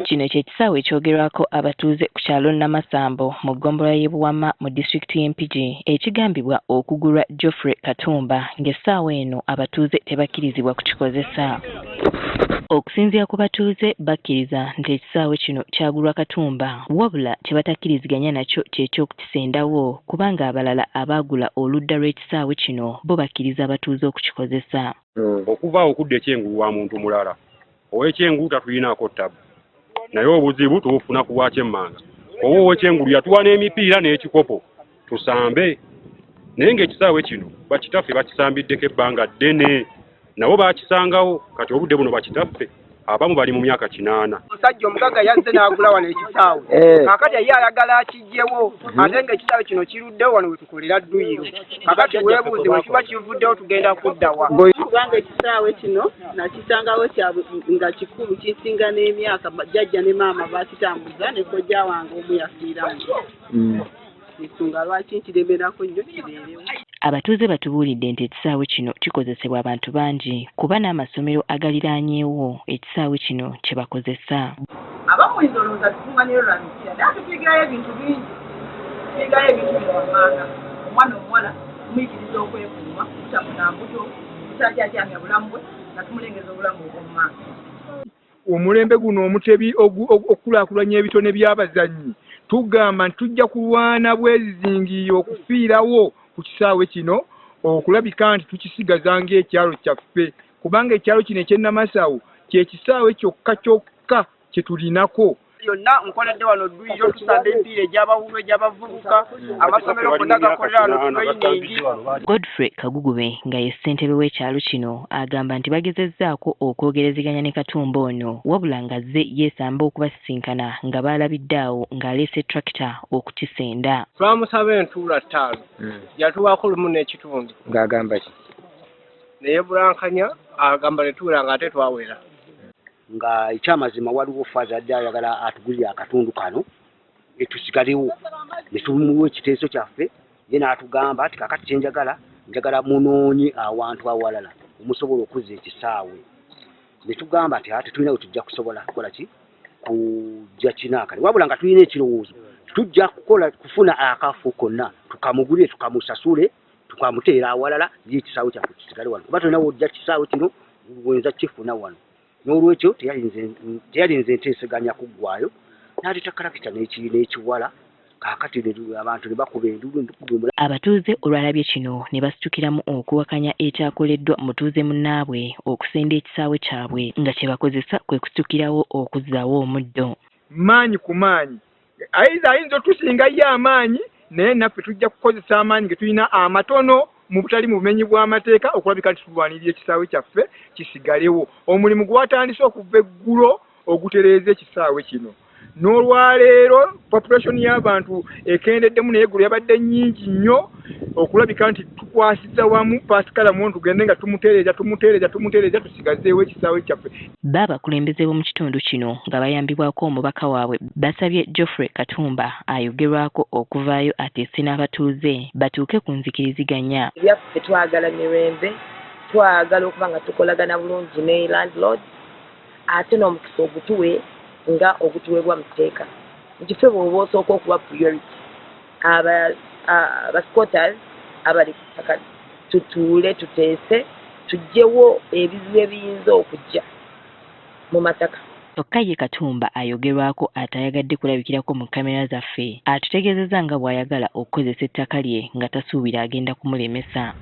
Kino ky'ekisaawe ekyogerwako abatuuze ku kyalo Namasambo mu ggombolola y'e Buwama mu disitulikiti y'Empigi ekigambibwa okugulwa Geoffrey Katumba ng'essaawa eno abatuuze tebakkirizibwa kukikozesa. Okusinziira ku batuuze bakkiriza nti ekisaawe kino kyagulwa Katumba wabula kye batakkiriziganya nakyo ky'ekyokukisendawo kubanga abalala abaagula oludda lw'ekisaawe kino bo bakkiriza abatuuze okukikozesa. Okuvaawo okudda ekyengulu wa muntu mulala ow'ekyengulu tatulinaako ttabu naye obuzibu tubufuna ku bwakyemmanga oba ow'ekyengulu yatuwa n'emipiira n'ekikopo tusambe naye ng'ekisaawe kino bakitaffe bakisambiddeko ebbanga ddene nabo baakisangawo kati obudde buno bakitaffe abamu bali mu myaka 8. Omusajja omugaga yazze n'agula wano ekisaawe kakati yali ayagala akijjewo ate ng'ekisaawe kino kiruddewo wano we tukolera dduyiro kakati weebuuze bwe kiba kivuddewo tugenda kuddawa kubanga ekisaawe kino nakisangawo nga kikulu kisinga n'emyaka jjajja ne maama baakitambuza ne kojja wange omu yafiiramu ensonga lwaki nkiremerako nnyo kibeerewo. Abatuuze batubuulidde nti ekisaawe kino kikozesebwa abantu bangi kuba n'amasomero agaliraanyeewo ekisaawe kino kye bakozesa. Abamuyinza olowooza tukunganiro lwa mitya naye tukiigirayo ebintu bingi tukiigirayo ebintu by'owammanga omwana omuwala tumuyigiriza okwekuuma tutamuna mbuto tutajaajamya bulamu bwe nga tumulengeza obulamu obw'omumaaso. Omulembe guno omutebi okulaakulanya ebitone by'abazannyi tugamba nti tujja kulwana bwezizingiye okufiirawo ku kisaawe kino okulabika nti tukisigaza ng'ekyalo kyaffe kubanga ekyalo kino eky'Ennamasawo kye kisaawe kyokka kye tulinako. Yonna nkoledde wano dduyiro tusamba emipiira egy'abawuulu egy'abavubuka amasomero gonna gakolera wano tuloyiningi. Godfrey Kagugube nga ye ssentebe w'ekyalo kino agamba nti bagezezzaako okwogerezeganya ne Katumba ono wabula ng'azze yeesamba okubasisinkana nga baalabidde awo ng'aleese tractor okukisenda. Twamusaba entuula 5 yatuwaako 1.5 ng'agamba ki naye bulankanya agamba netuula ng'ate twawera. Nga ekyamazima waliwo faaza adde ayagala atugulira akatundu kano etusigalewo ne tumuwa ekiteeso kyaffe ye n'atugamba ati kakati kyenjagala munoonye awantu awalala omusobola okuzza ekisaawe ne tugamba ati ate tulina we tujja kusobola kukola ki kujja kinaakale wabula nga tulina ekirowoozo tujja kufuna akafu konna tukamugulire tukamusasule tukamuteera awalala ye ekisaawe kyaffe kisigale wano kuba tulina wojja kisaawe kino wenza kifuna wano. N'olwekyo teyalinze nteeseganya kuggwayo n'aleeta kalakita n'ekiwala kaakati abantu ne bakuba enduulu. Abatuuze olwalabye kino ne basitukiramu okuwakanya ekyakoleddwa mutuuze munnaabwe okusenda ekisaawe kyabwe nga kye bakozesa kwe kusitukirawo okuzzaawo omuddo. Maanyi ku maanyi ayinza otusinga ye amaanyi naye naffe tujja kukozesa amaanyi ge tulina amatono mu butali mu bumenyi bw'amateeka okulabika nti tulwanirira ekisaawe kyaffe kisigalewo. Omulimu gwatandise okuva eggulo ogutereeza ekisaawe kino n'olwaleero population y'abantu ekendeddemu naye eggulo yabadde nnyingi nnyo okulabika nti tukwasiza wamu Pascal Amondi tugende nga tumutereeza tusigazeewo ekisaawe kyaffe. Baabakulembeze b'omu kitundu kino nga bayambibwako omubaka waabwe basabye Geoffrey Katumba ayogerwako okuvaayo ateese n'abatuuze batuuke ku nzikiriziganya. Ebyaffe twagala mirembe twagala okuba nga tukolagana bulungi ne landlord ate n'omukisa ogutuwe nga ogutuweebwa mu tteeka nkiffe bw'oba osooka okuba priority squatters abali ku ttaka tutuule tuteese tuggyewo ebizibu ebiyinza okujja mu mataka. Kyokka ye Katumba ayogerwako atayagadde kulabikirako mu kamera zaffe atutegeezezza nga bw'ayagala okukozesa ettaka lye nga tasuubira agenda kumulemesa.